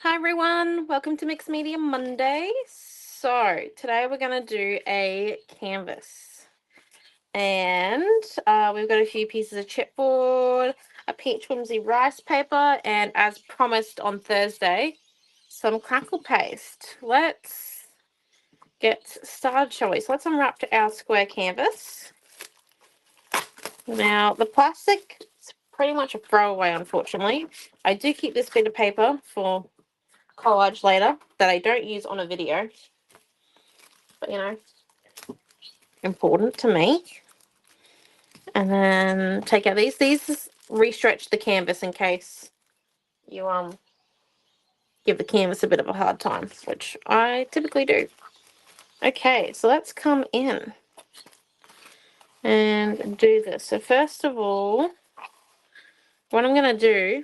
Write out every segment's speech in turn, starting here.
Hi everyone, welcome to Mixed Media Monday. So today we're going to do a canvas, and we've got a few pieces of chipboard, a peach whimsy rice paper, and as promised on Thursday, some crackle paste. Let's get started, shall we? So let's unwrap our square canvas. Now the plastic is pretty much a throwaway, unfortunately. I do keep this bit of paper for collage later that I don't use on a video, but important to me. And then take out these re-stretch the canvas in case you give the canvas a bit of a hard time, which I typically do. Okay, so let's come in and do this. So first of all, what I'm going to do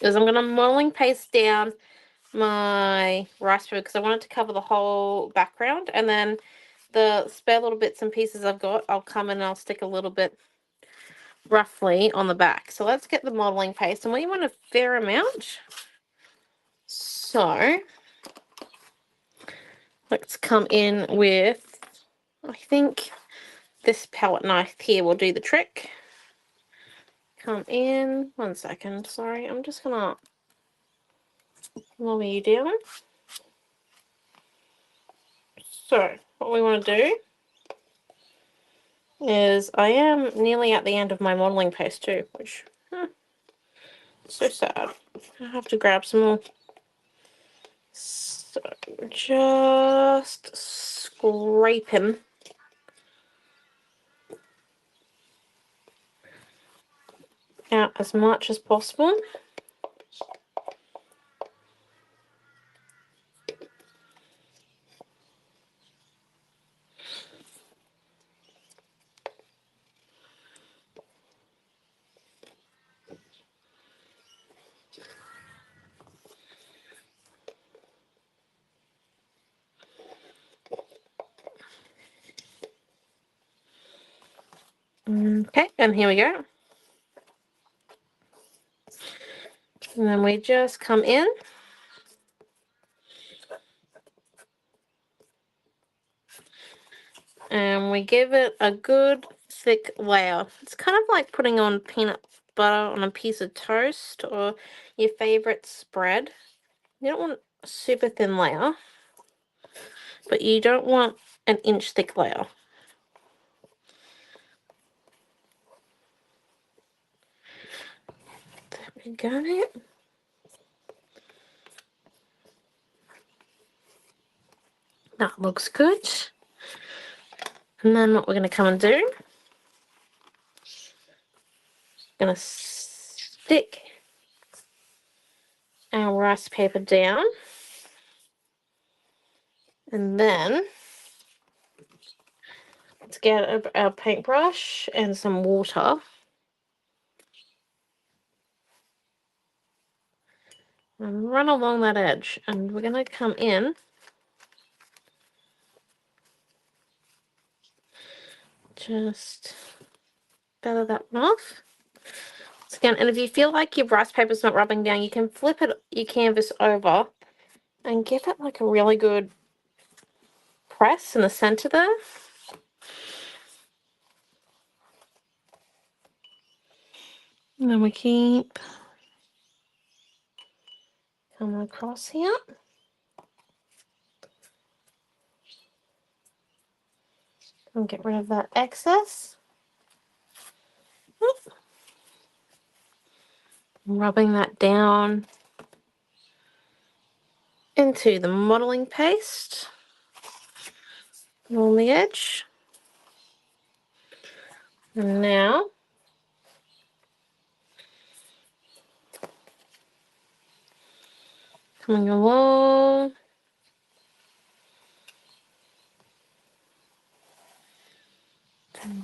is I'm going to modeling paste down my rice paper because I want it to cover the whole background, and then the spare little bits and pieces I've got, I'll come in and I'll stick a little bit roughly on the back. So let's get the modeling paste, and we want a fair amount. So let's come in with, I think this palette knife here will do the trick. Come in, 1 second, sorry, I'm just gonna lower you down. So what we want to do is, I am nearly at the end of my modeling paste too, which so sad. I have to grab some more. So just scraping out as much as possible. Okay, and here we go. And then we just come in and we give it a good thick layer. It's kind of like putting on peanut butter on a piece of toast or your favorite spread. You don't want a super thin layer, but you don't want an inch thick layer. There we go. That looks good. And then what we're going to come and do, going to stick our rice paper down, and then let's get our paintbrush and some water and run along that edge, and we're going to come in just feather that one off. So again, and if you feel like your rice paper's not rubbing down, you can flip it, your canvas over, and give it like a really good press in the center there. And then we keep coming across here. And get rid of that excess. Rubbing that down into the modeling paste along the edge. And now coming along,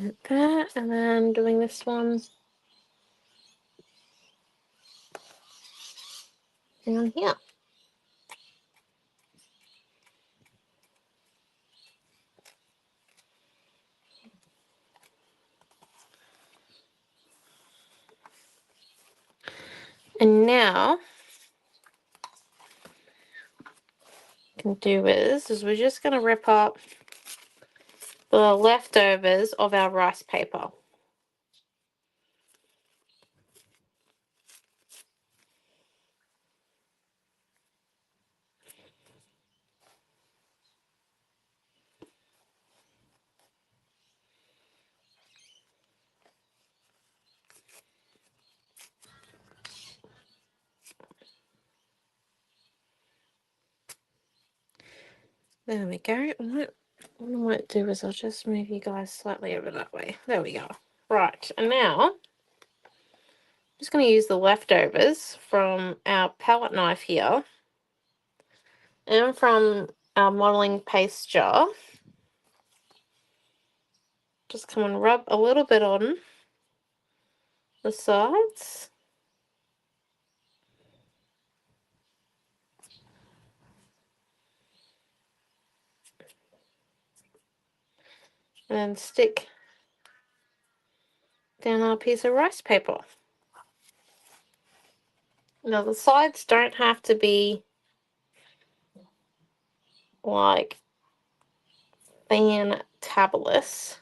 like that, and then doing this one down here. And now can do is we're just going to rip up the leftovers of our rice paper. There we go. What I might do is I'll just move you guys slightly over that way. There we go. Right, and now I'm just going to use the leftovers from our palette knife here and from our modeling paste jar. Just come and rub a little bit on the sides. And then stick down our piece of rice paper. Now the sides don't have to be like fantabulous.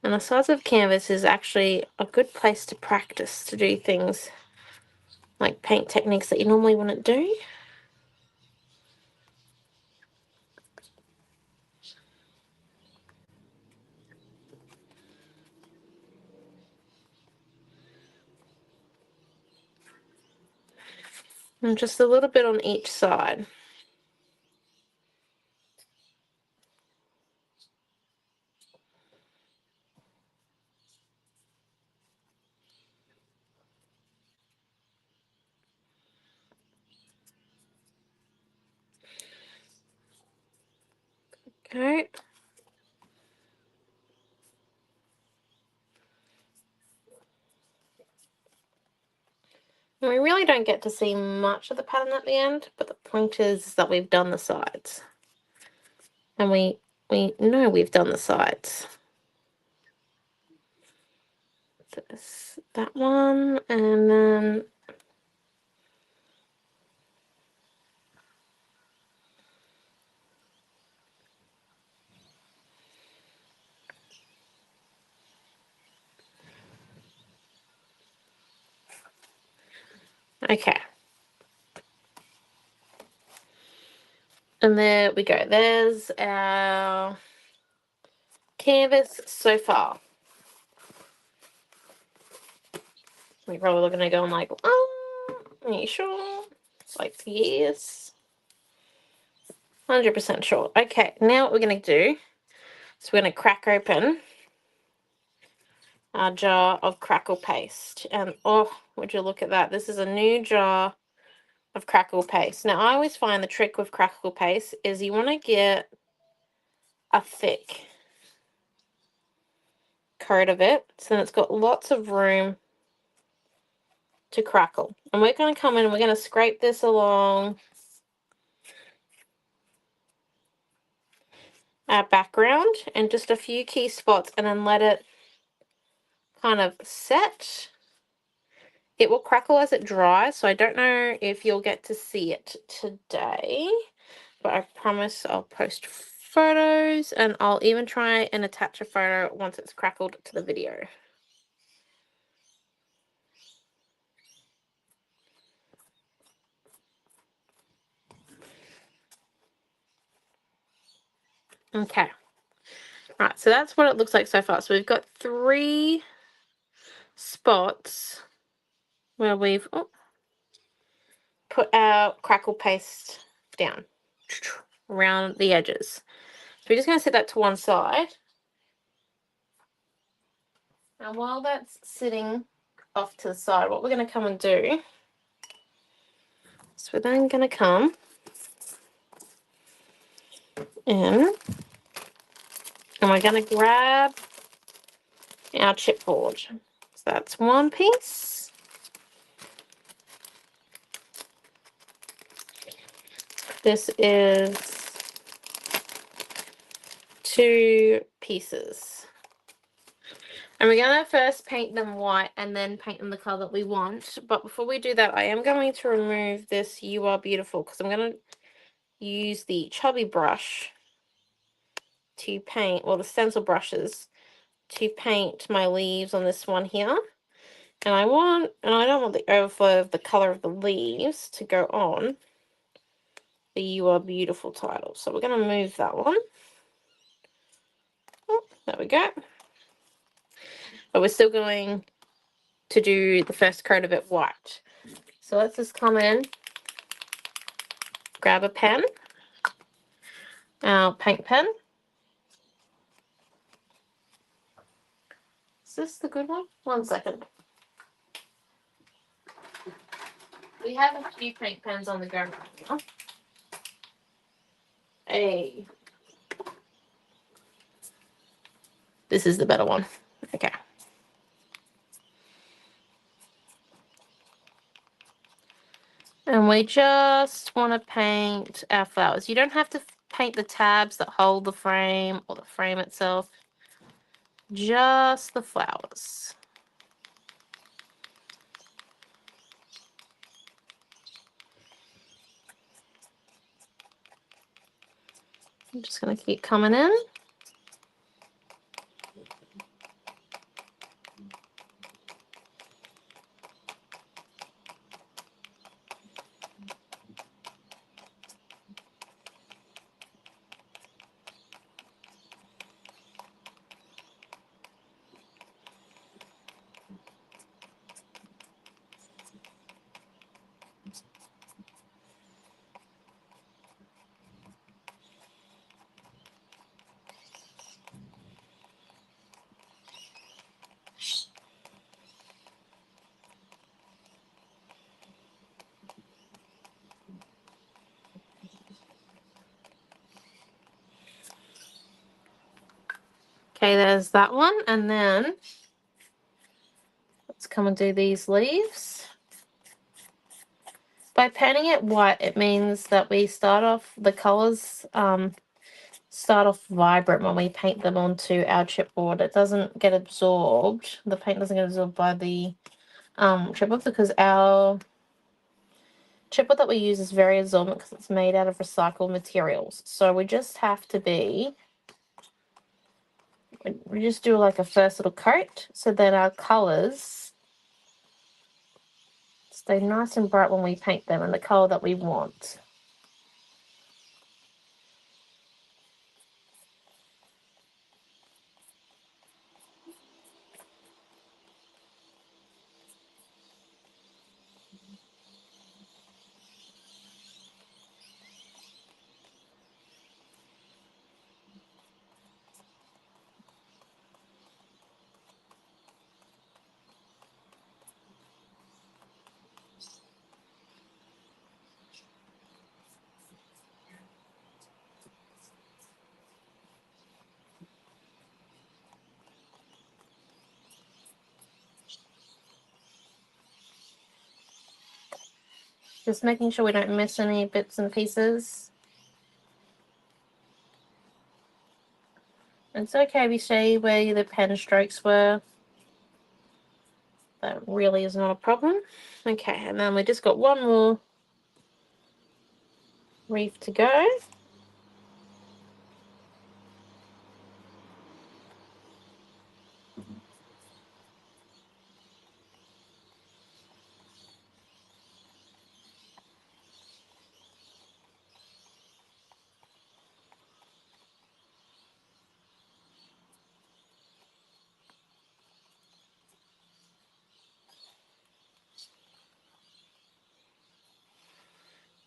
And the size of canvas is actually a good place to practice to do things like paint techniques that you normally wouldn't do. And just a little bit on each side. Okay. And we really don't get to see much of the pattern at the end, but the point is that we've done the sides. And we know we've done the sides. That one, and then okay. And there we go. There's our canvas so far. We're probably going to go on like, oh, are you sure? It's like, yes. 100% sure. Okay, now what we're going to do is we're going to crack open our jar of crackle paste. And oh, would you look at that? This is a new jar of crackle paste. Now, I always find the trick with crackle paste is you want to get a thick coat of it so then it's got lots of room to crackle. And we're going to come in and we're going to scrape this along our background and just a few key spots and then let it kind of set. It will crackle as it dries, so I don't know if you'll get to see it today, but I promise I'll post photos and I'll even try and attach a photo once it's crackled to the video. Okay. Right, so that's what it looks like so far. So we've got 3 spots where we've put our crackle paste down around the edges. So we're just going to set that to one side. And while that's sitting off to the side, what we're going to come and do is we're then going to come in and we're going to grab our chipboard. So that's one piece. This is 2 pieces. And we're going to first paint them white and then paint them the color that we want. But before we do that, I am going to remove this You Are Beautiful because I'm going to use the chubby brush to paint, or the stencil brushes, to paint my leaves on this one here. And I don't want the overflow of the color of the leaves to go on the You Are Beautiful title. So we're going to move that one. Oh, there we go. But we're still going to do the first coat of it white. So let's just come in, grab a pen, our paint pen. Is this the good one? 1 second. We have a few paint pens on the go right now. Hey. This is the better one. Okay. And we just want to paint our flowers. You don't have to paint the tabs that hold the frame or the frame itself. Just the flowers. I'm just going to keep coming in. Okay, there's that one. And then let's come and do these leaves. By painting it white, it means that we start off, the colors start off vibrant when we paint them onto our chipboard. It doesn't get absorbed. The paint doesn't get absorbed by the chipboard, because our chipboard that we use is very absorbent because it's made out of recycled materials. So we just have to we just do like a first little coat, so then our colors stay nice and bright when we paint them in the color that we want. Just making sure we don't miss any bits and pieces. It's okay if you see where the pen strokes were. That really is not a problem. Okay, and then we just got one more reef to go.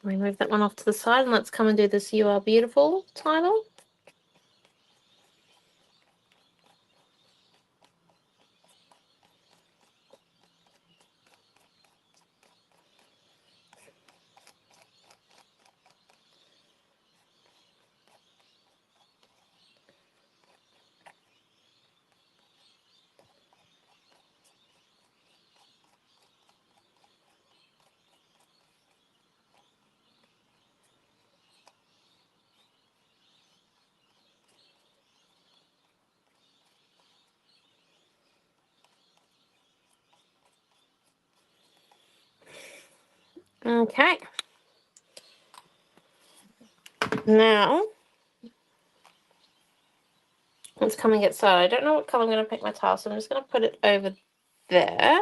We move that one off to the side, and let's come and do this You Are Beautiful title. Okay. Now, let's come and get started. I don't know what color I'm going to pick my tile, so I'm just going to put it over there.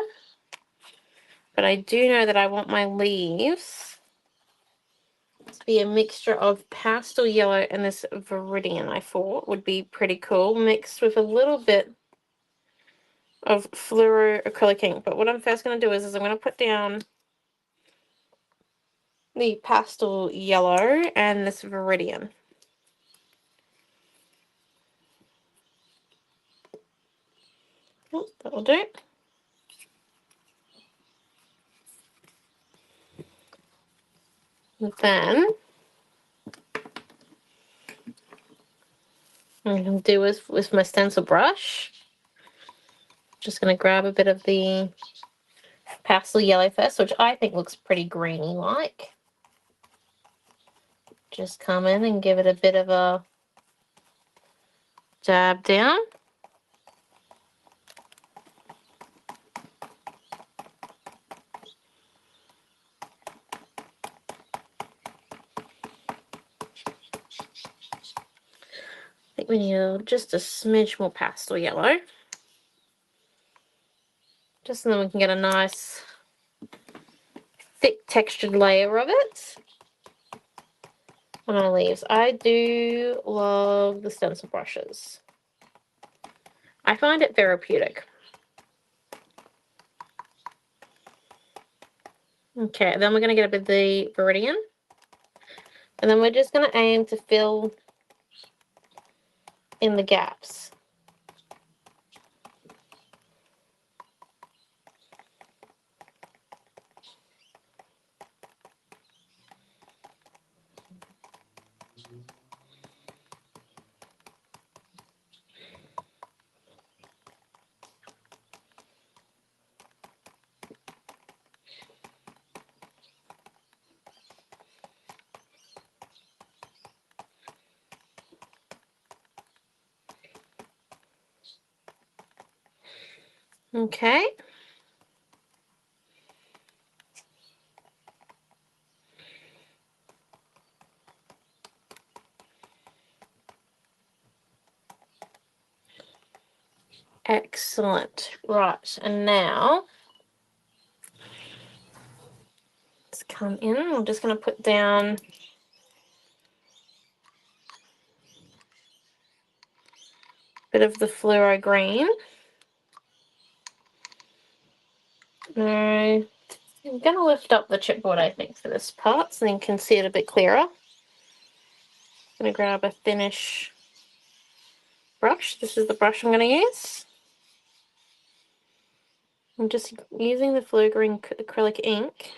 But I do know that I want my leaves to be a mixture of pastel yellow and this viridian. I thought would be pretty cool, mixed with a little bit of fluoro acrylic ink. But what I'm first going to do is I'm going to put down the pastel yellow and this viridian. Oh, that'll do. And then I'm going to do with my stencil brush. Just going to grab a bit of the pastel yellow first, which I think looks pretty greeny like. Just come in and give it a bit of a dab down. I think we need just a smidge more pastel yellow. Just so then we can get a nice thick textured layer of it on our leaves. I do love the stencil brushes. I find it therapeutic. Okay, then we're going to get a bit of the viridian. And then we're just going to aim to fill in the gaps. Okay. Excellent. Right, and now let's come in. I'm just going to put down a bit of the fluoro green. I'm going to lift up the chipboard, I think, for this part, so then you can see it a bit clearer. I'm going to grab a thinnish brush. This is the brush I'm going to use. I'm just using the fluoro green acrylic ink.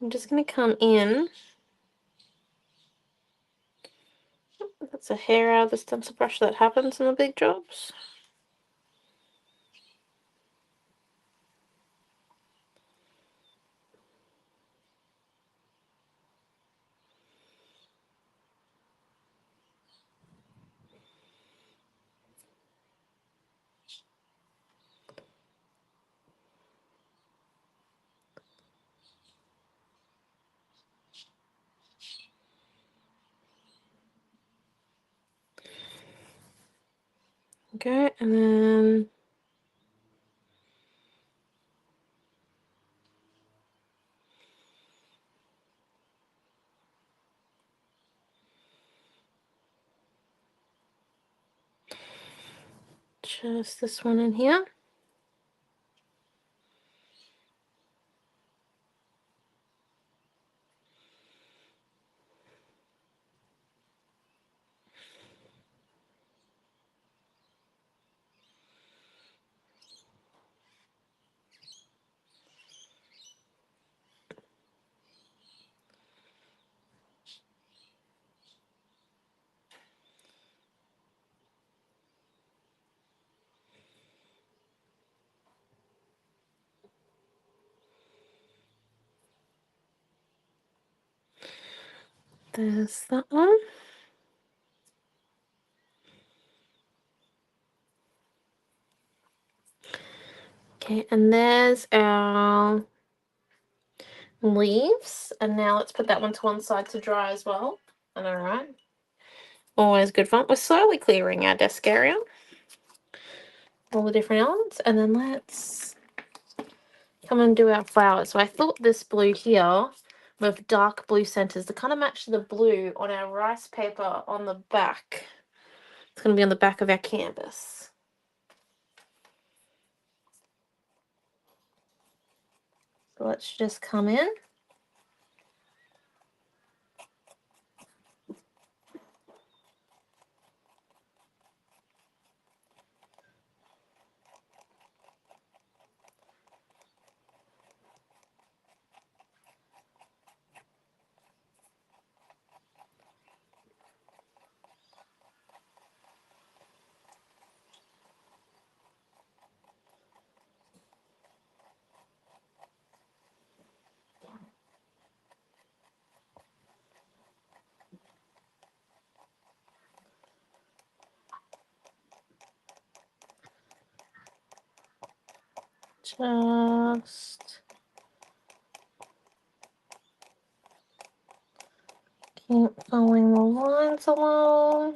I'm just going to come in. That's a hair out of the stencil brush. That happens in the big jobs. Okay, and then just this one in here. There's that one. Okay, and there's our leaves. And now let's put that one to one side to dry as well. I know, right? Always good fun. We're slowly clearing our desk area. All the different elements. And then let's come and do our flowers. So I thought this blue here with dark blue centers to kind of match the blue on our rice paper on the back. It's going to be on the back of our canvas. So let's just come in. Just keep following the lines along.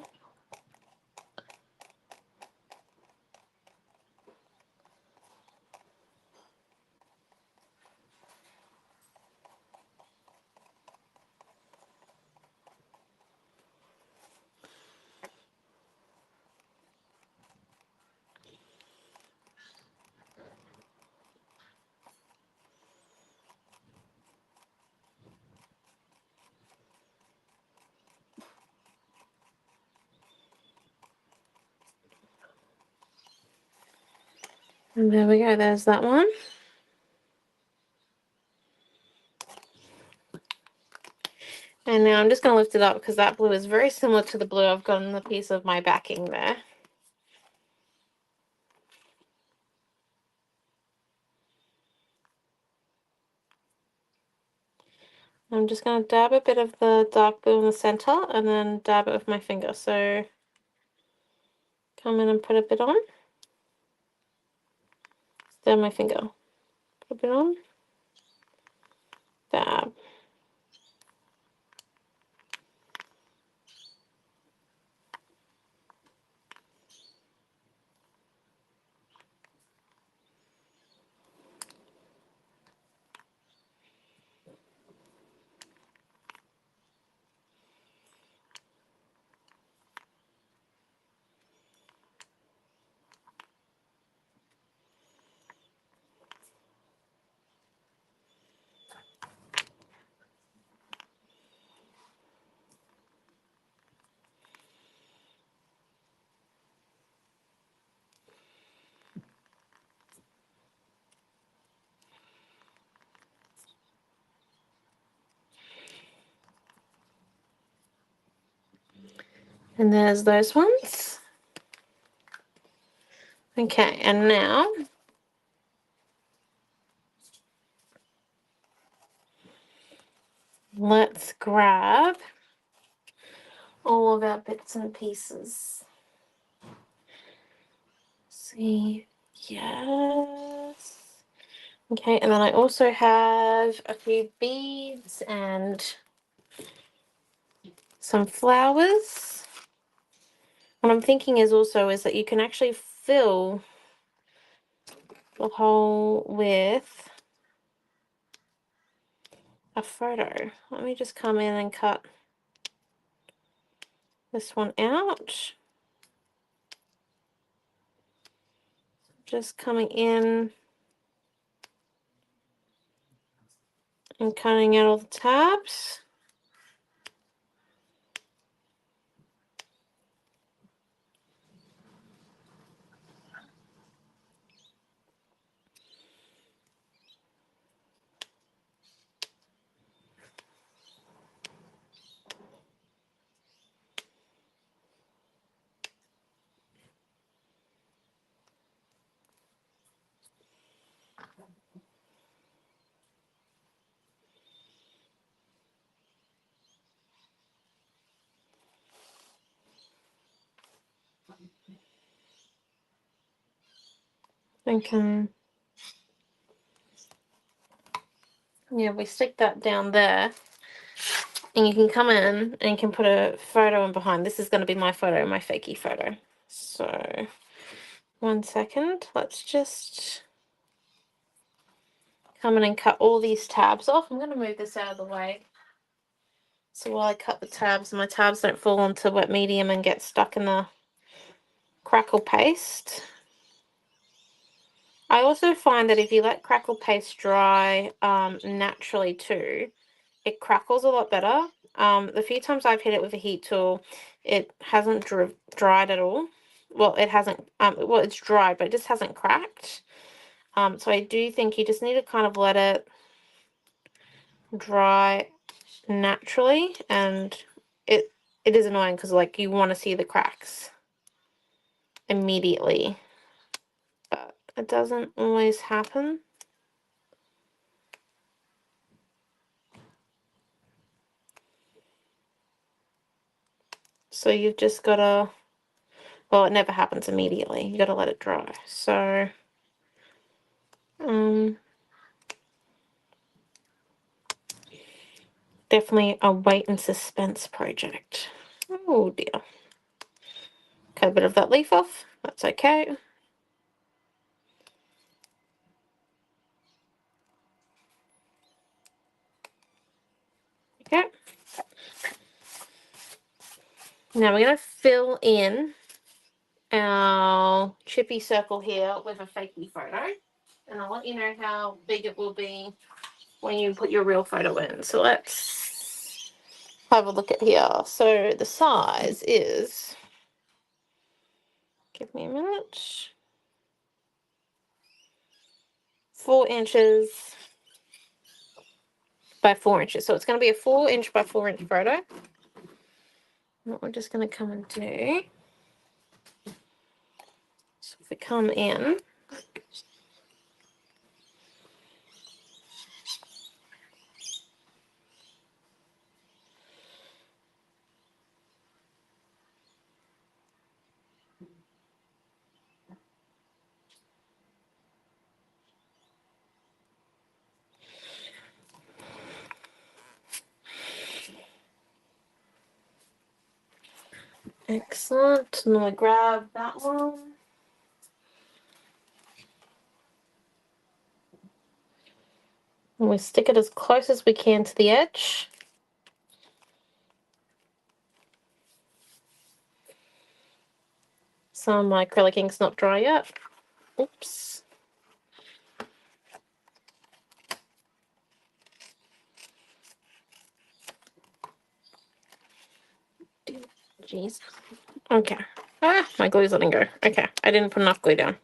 And there we go, there's that one. And now I'm just going to lift it up because that blue is very similar to the blue I've got in the piece of my backing there. I'm just going to dab a bit of the dark blue in the center and then dab it with my finger. So come in and put a bit on. Dab my finger. Put a bit on. Dab. And there's those ones. Okay, and now let's grab all of our bits and pieces. See, yes. Okay, and then I also have a few beads and some flowers. What I'm thinking is that you can actually fill the hole with a photo. Let me just come in and cut this one out. Just coming in and cutting out all the tabs. Okay. Yeah, we stick that down there. And you can come in and you can put a photo in behind. This is going to be my photo, my fakey photo. So, 1 second. Let's just come in and cut all these tabs off. I'm going to move this out of the way. So while I cut the tabs, my tabs don't fall onto wet medium and get stuck in the crackle paste. I also find that if you let crackle paste dry naturally too, it crackles a lot better. The few times I've hit it with a heat tool, it hasn't dried at all. Well, it hasn't, well, it's dried, but it just hasn't cracked. So I do think you just need to kind of let it dry naturally, and it is annoying because, like, you want to see the cracks immediately, but it doesn't always happen. So you've just got to, well, it never happens immediately. You got to let it dry. So, definitely a wait and suspense project. Oh dear. Cut a bit of that leaf off. That's okay. Okay. Now we're going to fill in our chippy circle here with a fakey photo. And I'll let you know how big it will be when you put your real photo in. So let's have a look at here. So the size is, give me a minute, 4 inches by 4 inches. So it's going to be a 4 inch by 4 inch photo. What we're just going to come and do, so if we come in, excellent. And then we grab that one. And we stick it as close as we can to the edge. Some of my acrylic ink's not dry yet. Oops. Jeez. Okay. Ah, my glue's letting go. Okay, I didn't put enough glue down.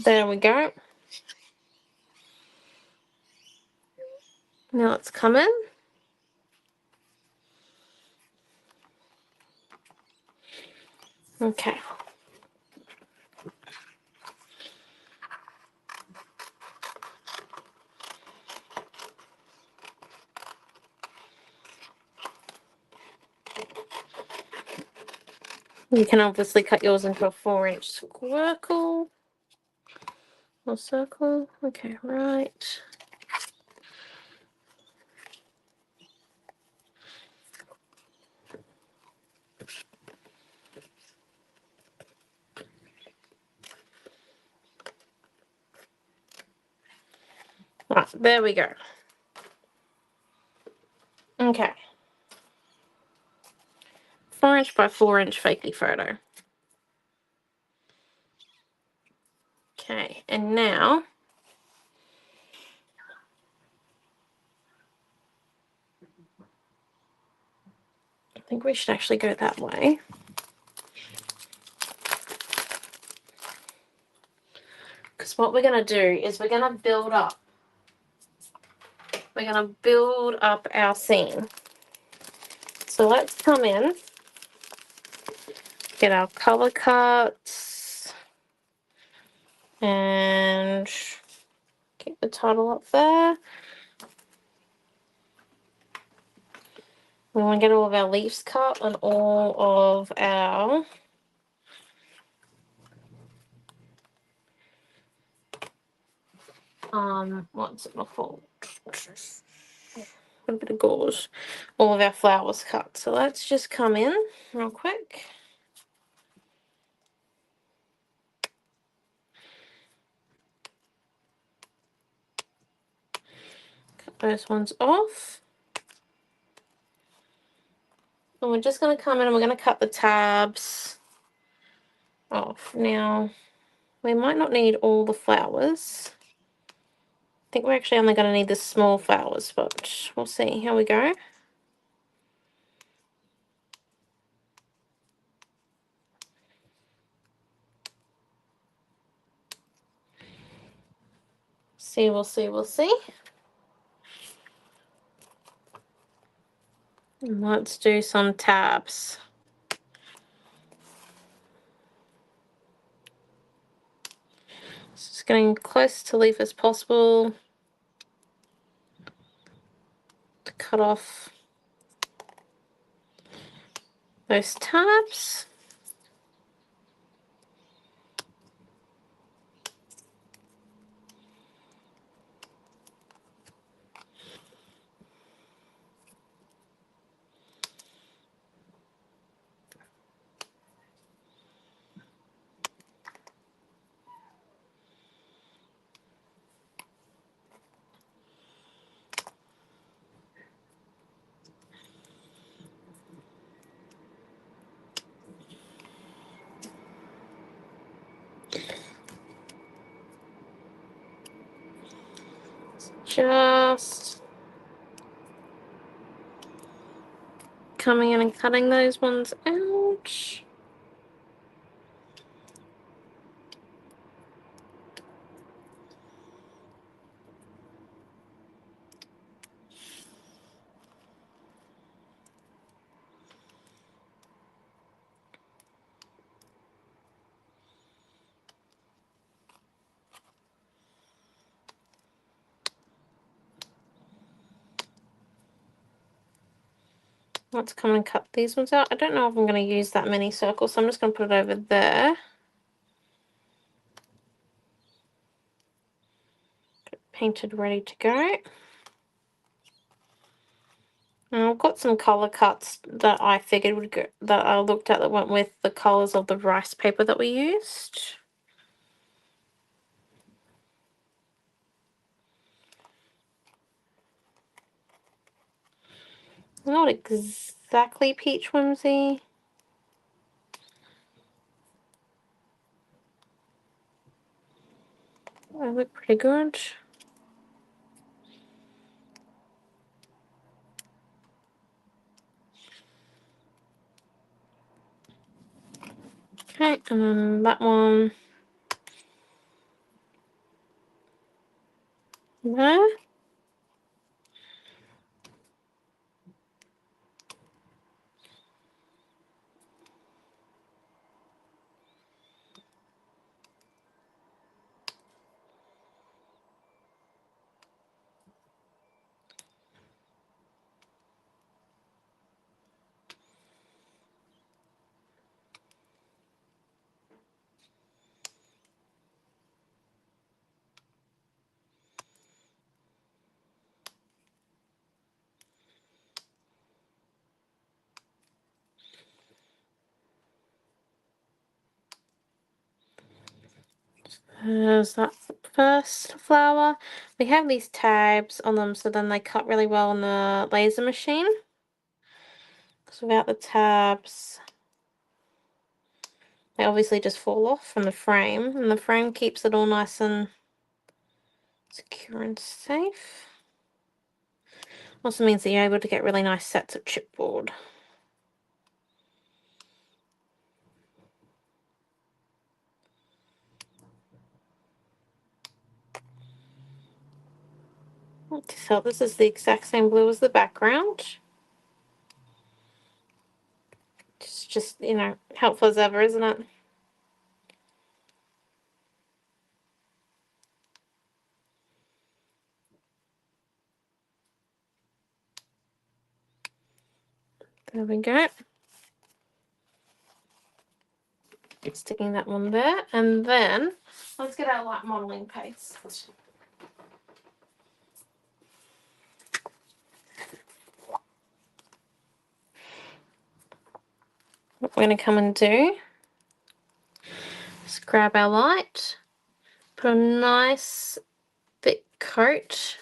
There we go. Now let's come in. Okay. You can obviously cut yours into a 4-inch circle or circle. Okay, right. Right, there we go. Okay. 4-inch by 4-inch fakey photo. Okay, and now I think we should actually go that way. Because what we're going to do is we're going to build up. We're going to build up our scene. So let's come in, get our color cuts, and keep the title up there. We want to get all of our leaves cut and all of our what's it called? A bit of gauze. All of our flowers cut. So let's just come in real quick. Cut those ones off. And we're just going to come in and we're going to cut the tabs off. Now, we might not need all the flowers. I think we're actually only going to need the small flowers, but we'll see how we go. We'll see. And let's do some tabs. Just getting close to leaf as possible to cut off those tabs. Just coming in and cutting those ones out. Let's come and cut these ones out. I don't know if I'm going to use that many circles, so I'm just going to put it over there. Painted, ready to go. And I've got some color cuts that I figured would go, that I looked at that went with the colors of the rice paper that we used. Not exactly peach whimsy. They look pretty good. Okay, and then that one there. There's that first flower. We have these tabs on them so then they cut really well on the laser machine. Because without the tabs, they obviously just fall off from the frame, and the frame keeps it all nice and secure and safe. Also means that you're able to get really nice sets of chipboard. So this is the exact same blue as the background. just, you know, helpful as ever, isn't it? There we go. Sticking that one there, and then let's get our light modeling paste. What we're going to come and do is grab our light, put a nice thick coat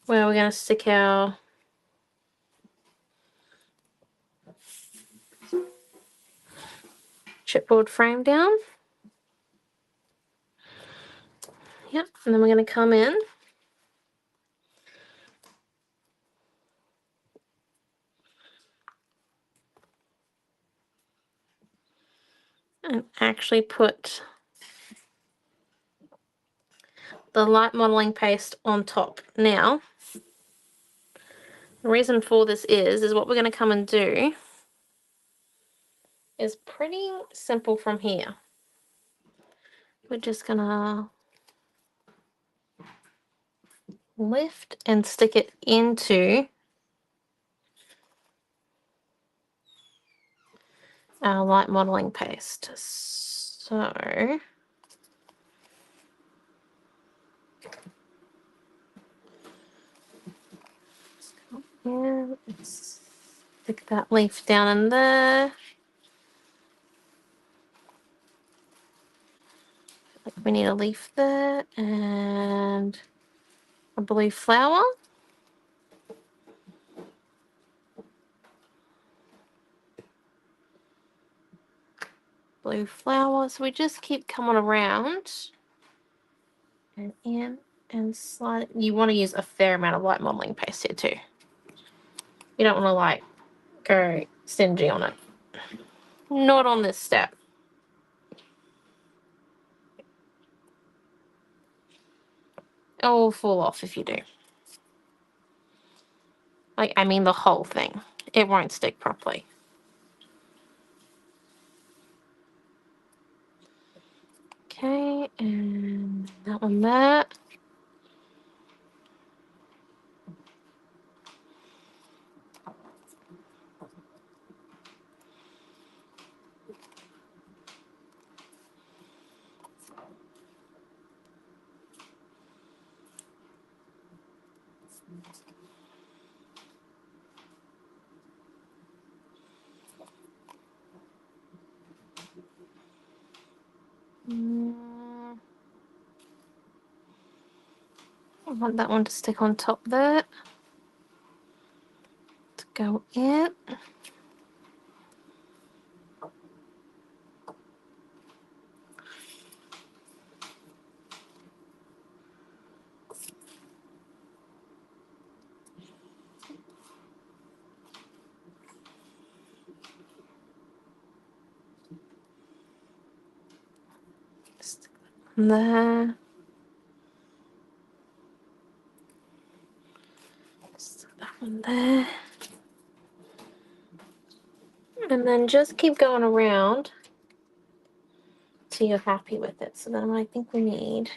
where we're going to stick our chipboard frame down. Yep, and then we're going to come in and actually put the light modeling paste on top. Now, the reason for this is what we're going to come and do is pretty simple from here. We're just going to lift and stick it into our light modeling paste. So yeah, let's stick that leaf down in there. Like we need a leaf there and a blue flower. Blue flower. So we just keep coming around and in and slide. You want to use a fair amount of light modeling paste here too. You don't want to like go stingy on it. Not on this step. It will fall off if you do. Like, I mean the whole thing. It won't stick properly. Okay, and that one there. I want that one to stick on top there. To go in. Stick that one there. Stick that one there. And then just keep going around till you're happy with it. So then I think we need,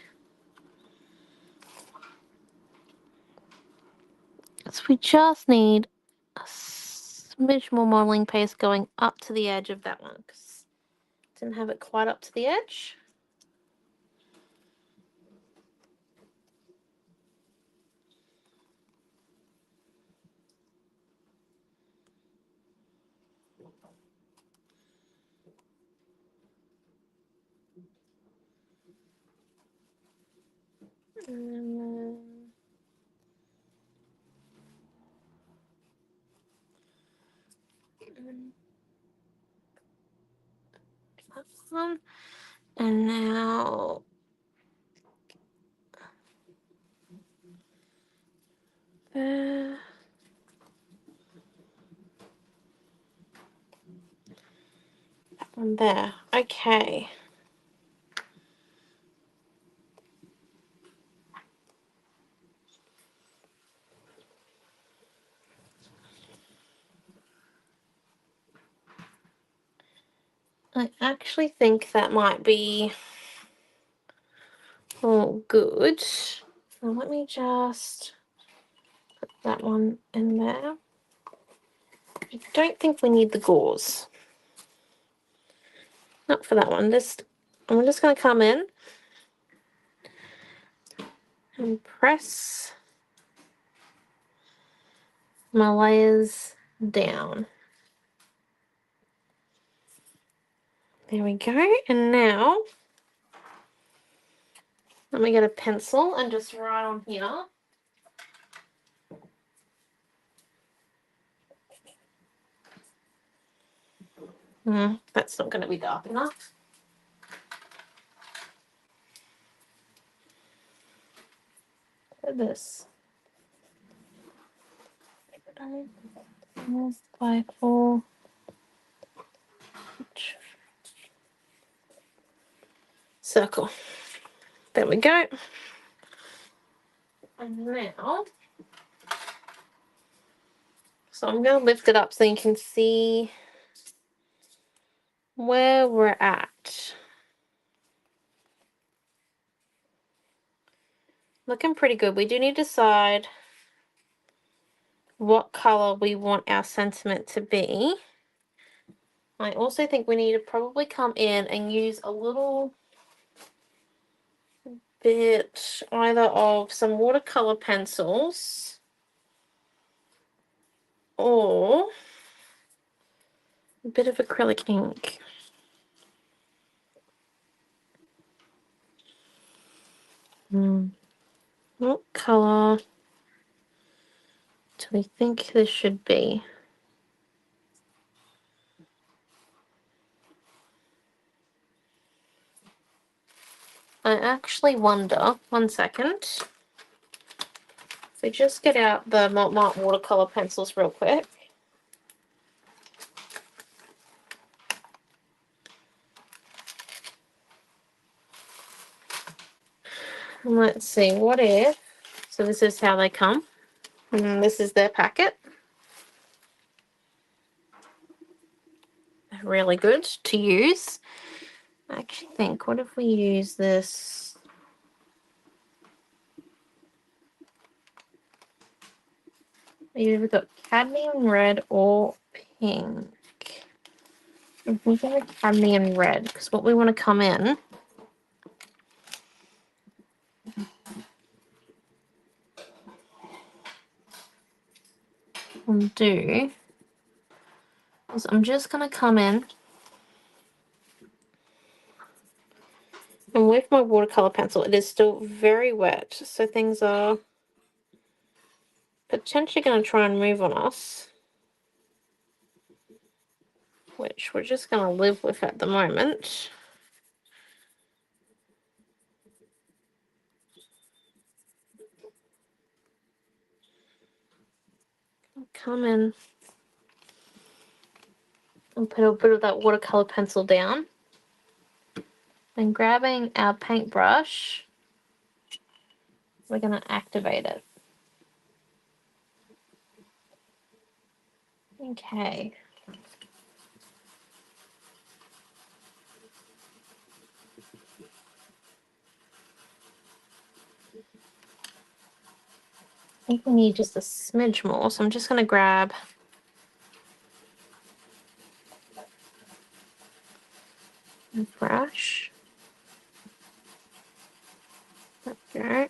so we just need a smidge more modeling paste going up to the edge of that one because didn't have it quite up to the edge. And then that one. And now there. That one there. Okay. I actually think that might be all good. Now let me just put that one in there. I don't think we need the gauze. Not for that one. I'm just going to come in and press my layers down. There we go. And now let me get a pencil and just write on here. That's not going to be dark enough. Look at this. 5 4 circle. There we go. And now, so I'm going to lift it up so you can see where we're at. Looking pretty good. We do need to decide what color we want our sentiment to be. I also think we need to probably come in and use a little bit either of some watercolor pencils or a bit of acrylic ink. What color do we think this should be? I actually wonder, one second, if we just get out the Mont watercolor pencils real quick. And let's see, what if, so this is how they come, and this is their packet. They're really good to use. I actually think, what if we use this? We've got cadmium red or pink. If we go cadmium red, because what we want to come in and do is I'm just going to come in and with my watercolor pencil, it is still very wet, so things are potentially going to try and move on us, which we're just going to live with at the moment. Come in and put a bit of that watercolor pencil down. Then grabbing our paintbrush, we're going to activate it. Okay. I think we need just a smidge more, so I'm just going to grab a brush. Okay.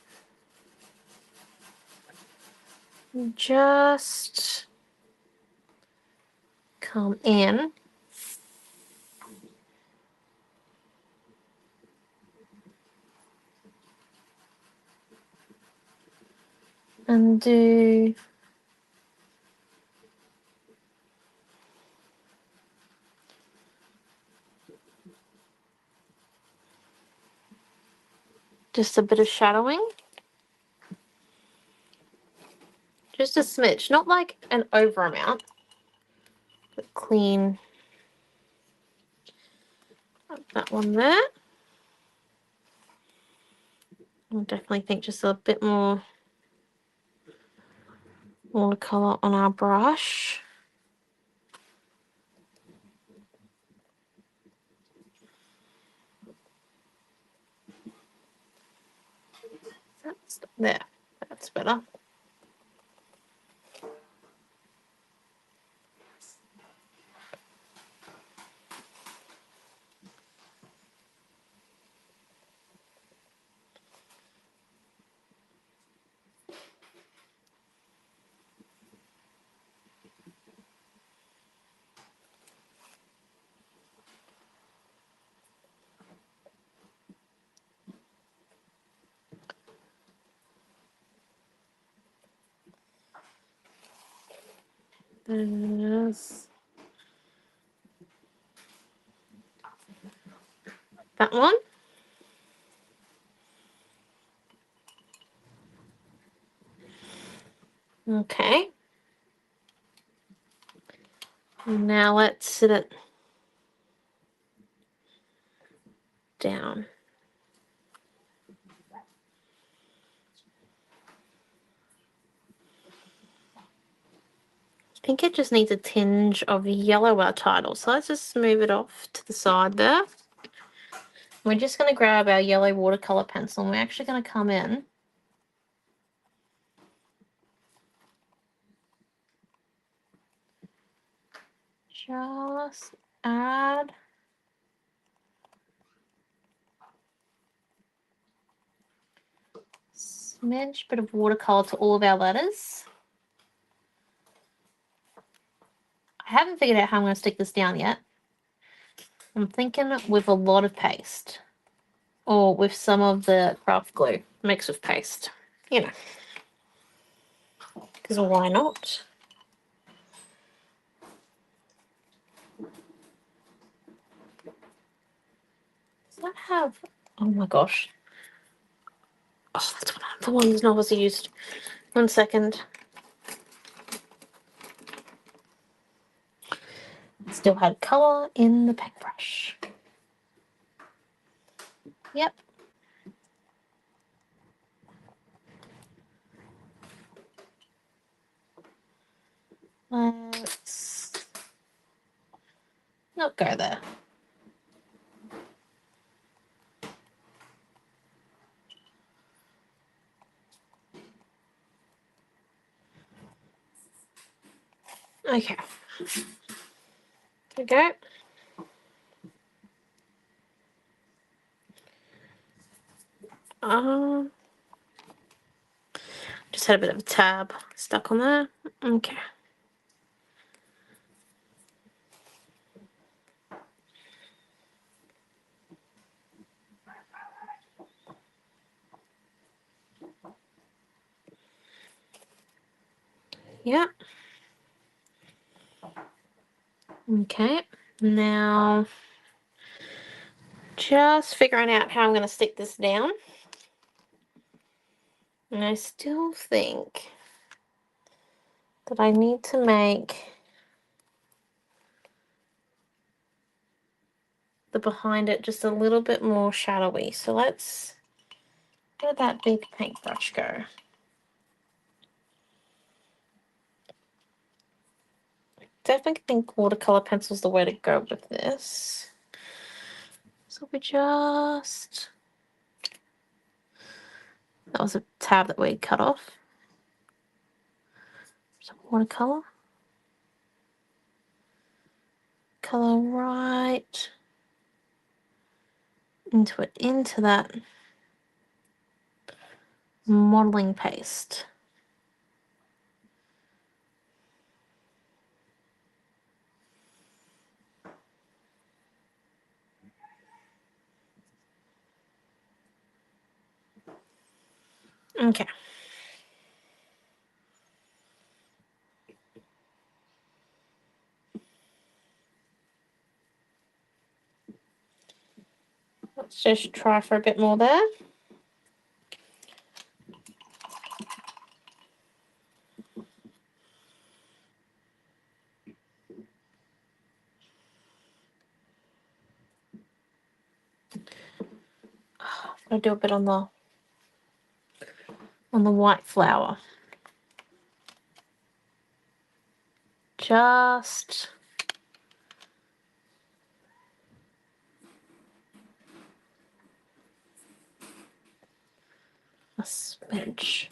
Just come in and do just a bit of shadowing. Just a smidge, not like an over amount, but clean. That one there. I definitely think just a bit more watercolor on our brush. There, that's better. There's that one. Okay. Now let's sit it down. I think it just needs a tinge of yellow, our title. So let's just move it off to the side there. We're just going to grab our yellow watercolor pencil and we're actually going to come in just add smidge bit of watercolor to all of our letters. I haven't figured out how I'm going to stick this down yet. I'm thinking with a lot of paste or with some of the craft glue mixed with paste, you know, because why not? Does that have, oh my gosh. Oh, that's what the ones novels used. 1 second. Still had colour in the paintbrush. Yep. Let's not go there. Okay. There we go. Just had a bit of a tab stuck on there. Okay. Yep. Okay. Now, just figuring out how I'm going to stick this down. And I still think that I need to make the behind it just a little bit more shadowy. So let's, where did that big paintbrush go? Definitely think watercolor pencil's the way to go with this. So we just, that was a tab that we cut off. Some watercolor. Color right into it, into that modeling paste. Okay. Let's just try for a bit more there. I'll do a bit on the white flower. Just a smidge.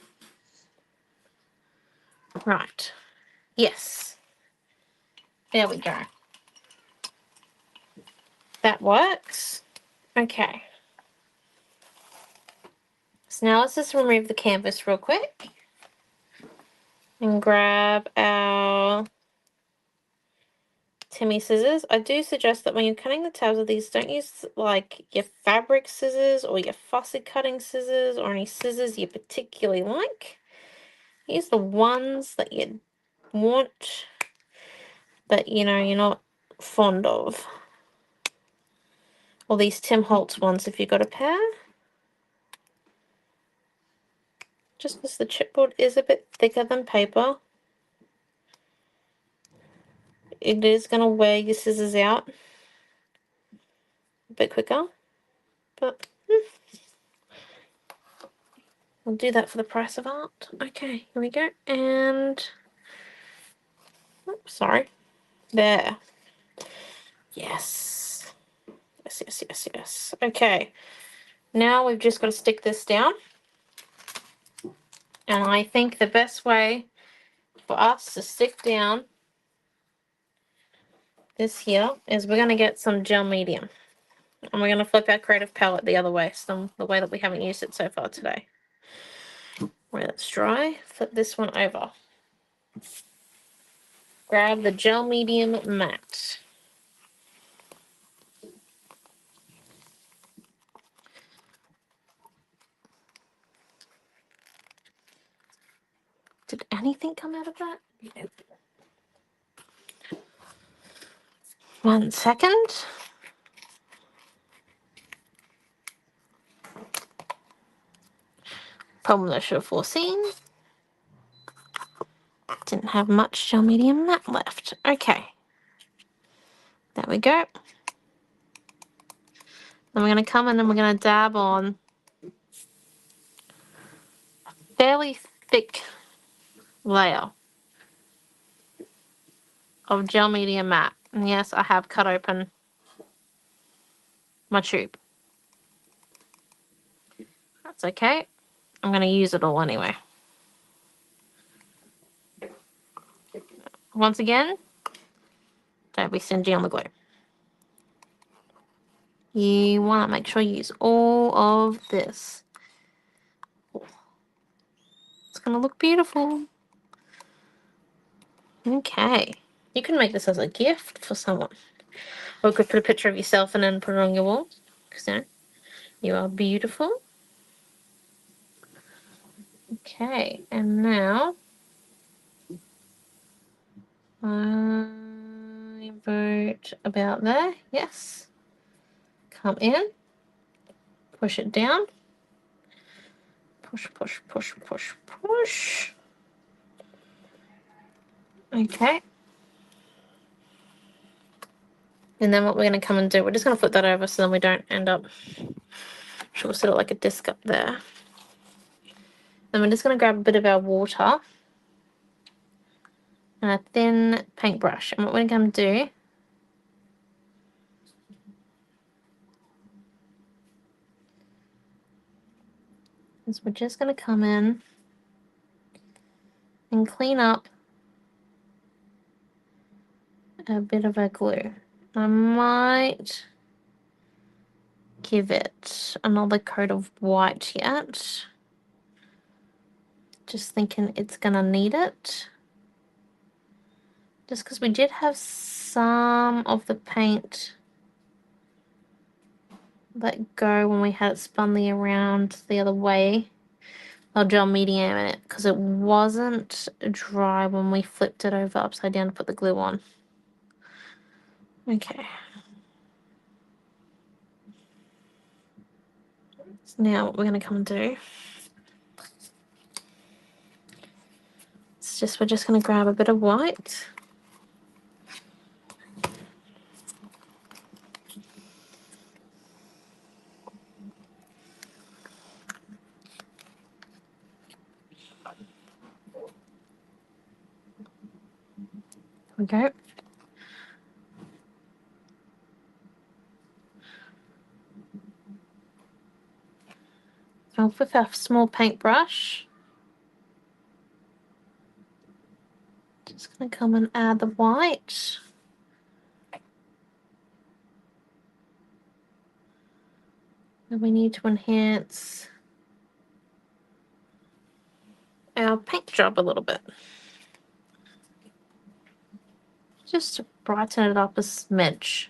Right. Yes. There we go. That works. Okay. So now let's just remove the canvas real quick. And grab our Timmy scissors. I do suggest that when you're cutting the tabs of these, don't use like your fabric scissors or your fussy cutting scissors or any scissors you particularly like. Use the ones that you want, but you know, you're not fond of. Or these Tim Holtz ones if you've got a pair. Just because the chipboard is a bit thicker than paper, it is going to wear your scissors out a bit quicker. But we'll do that for the price of art. Okay, here we go. And oops, sorry. There. Yes. Yes, yes, yes, yes. Okay. Now we've just got to stick this down. And I think the best way for us to stick down this here is we're going to get some gel medium. And we're going to flip our creative palette the other way, so the way that we haven't used it so far today. Where it's dry, flip this one over. Grab the gel medium matte. Did anything come out of that? Nope. 1 second. Problem I should have foreseen. Didn't have much gel medium matte left. Okay. There we go. Then we're going to come in and we're going to dab on a fairly thick layer of gel medium matte. And yes, I have cut open my tube. That's okay. I'm going to use it all anyway. Once again, don't be stingy on the glue. You want to make sure you use all of this. It's going to look beautiful. Okay. You can make this as a gift for someone. Or you could put a picture of yourself and then put it on your wall. Because, you know, you are beautiful. Okay. And now I vote about there. Yes. Come in. Push it down. Push, push, push, push, push. Okay. And then what we're going to come and do, we're just going to flip that over so then we don't end up, sure, we'll set it like a disc up there. Then we're just going to grab a bit of our water and a thin paintbrush. And what we're going to do is we're just going to come in and clean up a bit of our glue. I might give it another coat of white yet. Just thinking it's going to need it. Just because we did have some of the paint let go when we had it spun around the other way. I'll gel medium in it because it wasn't dry when we flipped it over upside down to put the glue on. Okay. So now what we're going to come and do is we're just going to grab a bit of white. There we go. off with our small paintbrush. Just going to come and add the white. And we need to enhance our paint job a little bit. Just to brighten it up a smidge.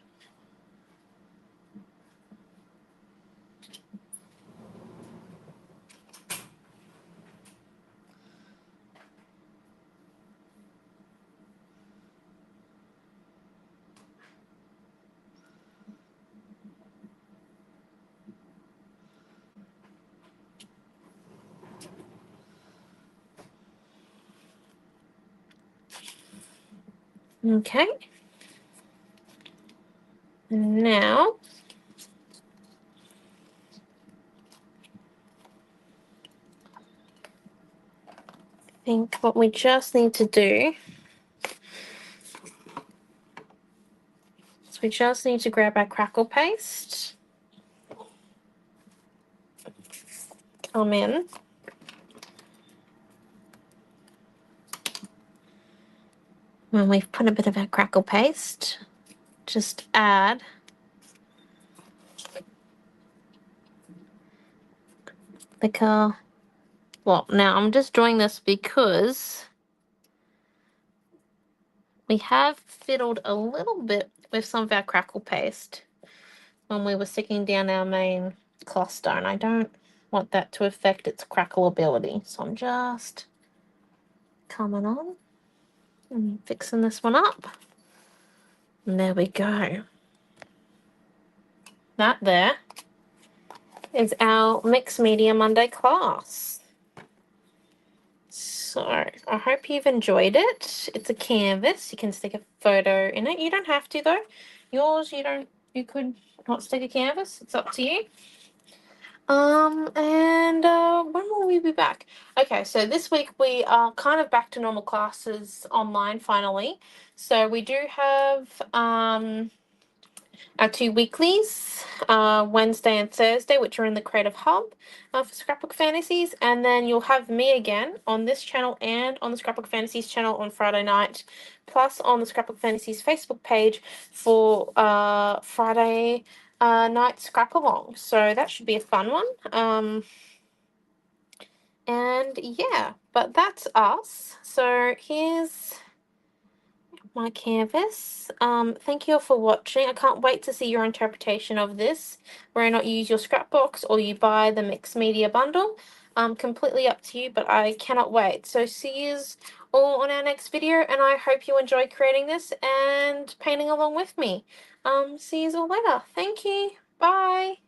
Okay. And now I think what we just need to do is we just need to grab our crackle paste, come in, when we've put a bit of our crackle paste, just add the well, now I'm just doing this because we have fiddled a little bit with some of our crackle paste when we were sticking down our main cluster, and I don't want that to affect its crackle ability. So I'm just coming on and fixing this one up. And there we go. That there is our Mixed Media Monday class. So I hope you've enjoyed it. It's a canvas. You can stick a photo in it. You don't have to though. Yours, you could not stick a canvas. It's up to you. When will we be back? Okay, so this week we are kind of back to normal classes online finally. So we do have our 2 weeklies, Wednesday and Thursday, which are in the Creative Hub for Scrapbook Fantasies, and then you'll have me again on this channel and on the Scrapbook Fantasies channel on Friday night, plus on the Scrapbook Fantasies Facebook page for Friday night scrap along. So that should be a fun one. And yeah, but that's us. So here's my canvas. Thank you all for watching. I can't wait to see your interpretation of this, whether or not you use your scrapbooks or you buy the mixed media bundle. Completely up to you, but I cannot wait. So see you all on our next video, and I hope you enjoy creating this and painting along with me. See you all later. Thank you. Bye.